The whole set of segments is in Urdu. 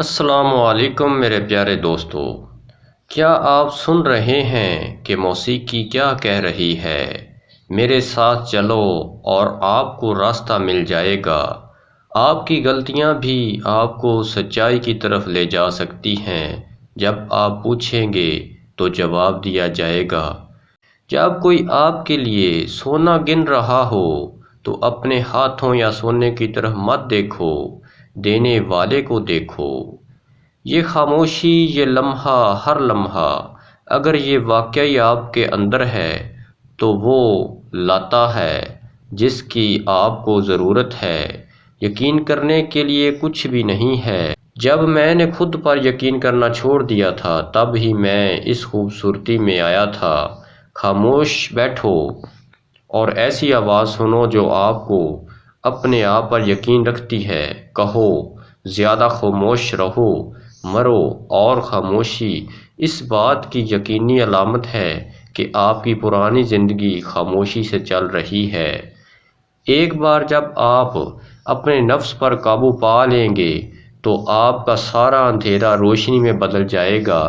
السلام علیکم میرے پیارے دوستو، کیا آپ سن رہے ہیں کہ موسیقی کیا کہہ رہی ہے؟ میرے ساتھ چلو اور آپ کو راستہ مل جائے گا۔ آپ کی غلطیاں بھی آپ کو سچائی کی طرف لے جا سکتی ہیں۔ جب آپ پوچھیں گے تو جواب دیا جائے گا۔ جب کوئی آپ کے لیے سونا گن رہا ہو تو اپنے ہاتھوں یا سونے کی طرف مت دیکھو، دینے والے کو دیکھو۔ یہ خاموشی، یہ لمحہ، ہر لمحہ، اگر یہ واقعی آپ کے اندر ہے تو وہ لاتا ہے جس کی آپ کو ضرورت ہے۔ یقین کرنے کے لیے کچھ بھی نہیں ہے۔ جب میں نے خود پر یقین کرنا چھوڑ دیا تھا تب ہی میں اس خوبصورتی میں آیا تھا۔ خاموش بیٹھو اور ایسی آواز سنو جو آپ کو اپنے آپ پر یقین رکھتی ہے۔ کہو، زیادہ خاموش رہو، مرو۔ اور خاموشی اس بات کی یقینی علامت ہے کہ آپ کی پرانی زندگی خاموشی سے چل رہی ہے۔ ایک بار جب آپ اپنے نفس پر قابو پا لیں گے تو آپ کا سارا اندھیرا روشنی میں بدل جائے گا۔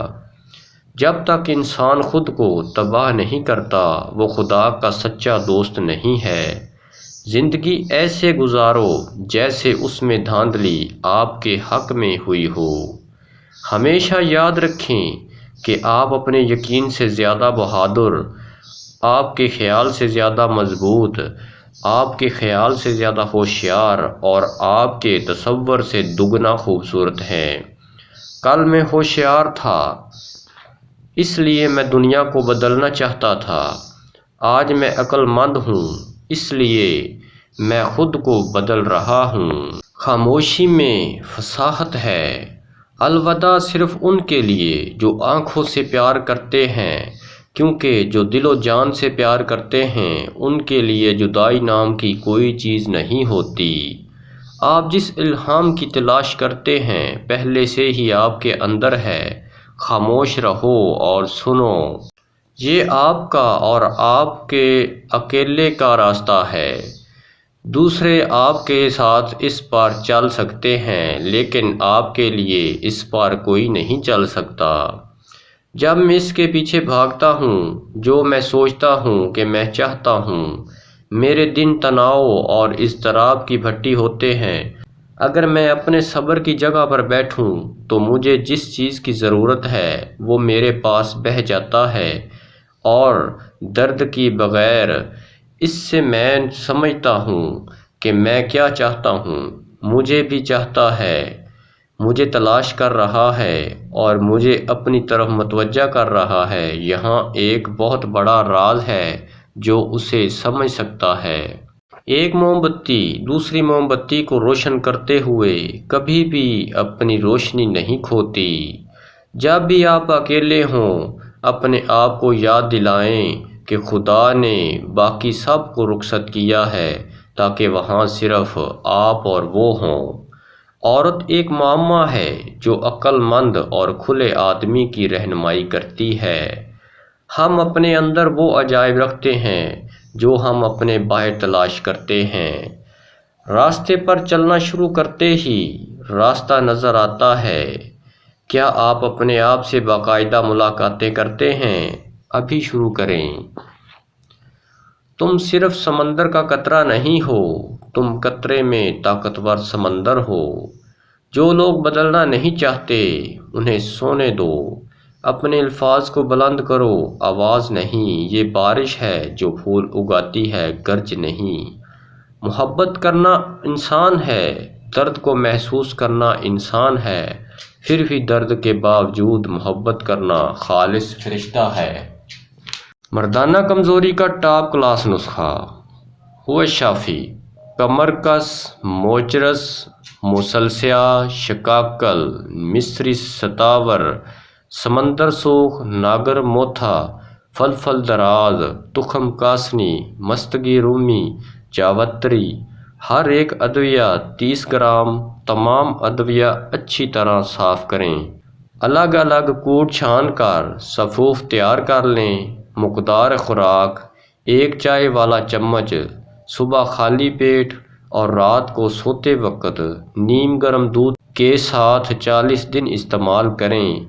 جب تک انسان خود کو تباہ نہیں کرتا وہ خدا کا سچا دوست نہیں ہے۔ زندگی ایسے گزارو جیسے اس میں دھاندلی آپ کے حق میں ہوئی ہو۔ ہمیشہ یاد رکھیں کہ آپ اپنے یقین سے زیادہ بہادر، آپ کے خیال سے زیادہ مضبوط، آپ کے خیال سے زیادہ ہوشیار اور آپ کے تصور سے دگنا خوبصورت ہیں۔ کل میں ہوشیار تھا، اس لیے میں دنیا کو بدلنا چاہتا تھا۔ آج میں عقل مند ہوں، اس لیے میں خود کو بدل رہا ہوں۔ خاموشی میں فصاحت ہے۔ الوداع صرف ان کے لیے جو آنکھوں سے پیار کرتے ہیں، کیونکہ جو دل و جان سے پیار کرتے ہیں ان کے لیے جدائی نام کی کوئی چیز نہیں ہوتی۔ آپ جس الہام کی تلاش کرتے ہیں پہلے سے ہی آپ کے اندر ہے۔ خاموش رہو اور سنو۔ یہ آپ کا اور آپ کے اکیلے کا راستہ ہے۔ دوسرے آپ کے ساتھ اس پار چل سکتے ہیں لیکن آپ کے لیے اس پار کوئی نہیں چل سکتا۔ جب میں اس کے پیچھے بھاگتا ہوں جو میں سوچتا ہوں کہ میں چاہتا ہوں، میرے دن تناؤ اور اضطراب کی بھٹی ہوتے ہیں۔ اگر میں اپنے صبر کی جگہ پر بیٹھوں تو مجھے جس چیز کی ضرورت ہے وہ میرے پاس بہہ جاتا ہے، اور درد کی بغیر اس سے میں سمجھتا ہوں کہ میں کیا چاہتا ہوں۔ مجھے بھی چاہتا ہے، مجھے تلاش کر رہا ہے اور مجھے اپنی طرف متوجہ کر رہا ہے۔ یہاں ایک بہت بڑا راز ہے جو اسے سمجھ سکتا ہے۔ ایک موم بتی دوسری موم بتی کو روشن کرتے ہوئے کبھی بھی اپنی روشنی نہیں کھوتی۔ جب بھی آپ اکیلے ہوں اپنے آپ کو یاد دلائیں کہ خدا نے باقی سب کو رخصت کیا ہے تاکہ وہاں صرف آپ اور وہ ہوں۔ عورت ایک معمہ ہے جو عقل مند اور کھلے آدمی کی رہنمائی کرتی ہے۔ ہم اپنے اندر وہ عجائب رکھتے ہیں جو ہم اپنے باہر تلاش کرتے ہیں۔ راستے پر چلنا شروع کرتے ہی راستہ نظر آتا ہے۔ کیا آپ اپنے آپ سے باقاعدہ ملاقاتیں کرتے ہیں؟ ابھی شروع کریں۔ تم صرف سمندر کا قطرہ نہیں ہو، تم قطرے میں طاقتور سمندر ہو۔ جو لوگ بدلنا نہیں چاہتے انہیں سونے دو۔ اپنے الفاظ کو بلند کرو، آواز نہیں۔ یہ بارش ہے جو پھول اگاتی ہے، گرج نہیں۔ محبت کرنا انسان ہے، درد کو محسوس کرنا انسان ہے، پھر بھی درد کے باوجود محبت کرنا خالص فرشتہ ہے۔ مردانہ کمزوری کا ٹاپ کلاس نسخہ۔ ہوئے شافی، کمر کس، موچرس، مسلسیہ، شکاکل، مصری ستاور، سمندر سوخ، ناگر موتھا، فلفل دراز، تخم کاسنی، مستگی رومی، جاوتری۔ ہر ایک ادویہ 30 گرام۔ تمام ادویہ اچھی طرح صاف کریں۔ الگ الگ کوٹ چھان کر صفوف تیار کر لیں۔ مقدار خوراک: 1 چائے والا چمچ صبح خالی پیٹ اور رات کو سوتے وقت نیم گرم دودھ کے ساتھ 40 دن استعمال کریں،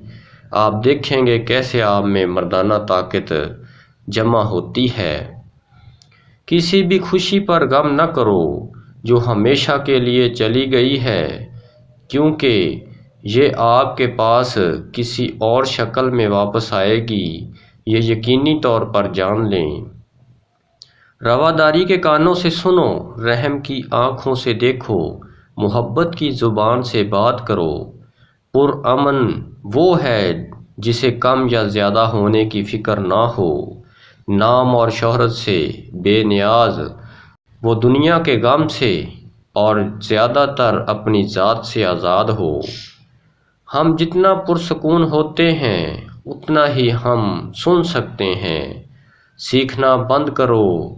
آپ دیکھیں گے کیسے آپ میں مردانہ طاقت جمع ہوتی ہے۔ کسی بھی خوشی پر غم نہ کرو جو ہمیشہ کے لیے چلی گئی ہے، کیونکہ یہ آپ کے پاس کسی اور شکل میں واپس آئے گی، یہ یقینی طور پر جان لیں۔ رواداری کے کانوں سے سنو، رحم کی آنکھوں سے دیکھو، محبت کی زبان سے بات کرو۔ پرامن وہ ہے جسے کم یا زیادہ ہونے کی فکر نہ ہو، نام اور شہرت سے بے نیاز، وہ دنیا کے غم سے اور زیادہ تر اپنی ذات سے آزاد ہو۔ ہم جتنا پرسکون ہوتے ہیں اتنا ہی ہم سن سکتے ہیں۔ سیکھنا بند کرو،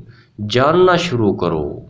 جاننا شروع کرو۔